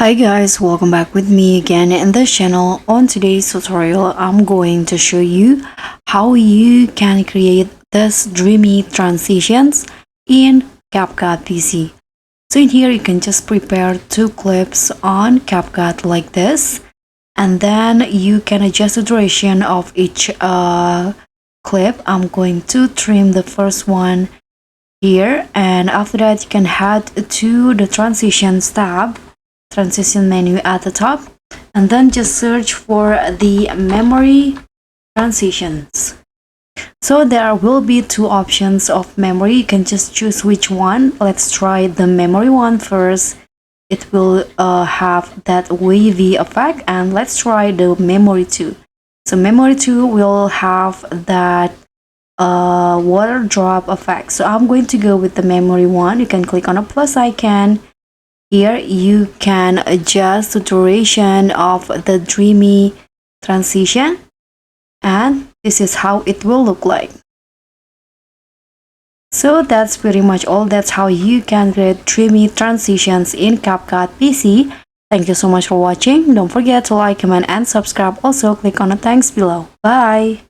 Hi guys, welcome back with me again in this channel. On today's tutorial, I'm going to show you how you can create this dreamy transitions in CapCut PC. So in here, you can just prepare two clips on CapCut like this, and then you can adjust the duration of each clip. I'm going to trim the first one here, and after that you can head to the transitions tab, transition menu at the top, and then just search for the memory transitions. So there will be two options of memory. You can just choose which one. Let's try the memory one first. It will have that wavy effect, and let's try the memory 2. So memory 2 will have that water drop effect. So I'm going to go with the memory 1. You can click on a plus icon. Here you can adjust the duration of the dreamy transition, and this is how it will look like. So that's pretty much all. That's how you can create dreamy transitions in CapCut PC. Thank you so much for watching. Don't forget to like, comment, and subscribe. Also click on the thanks below. Bye!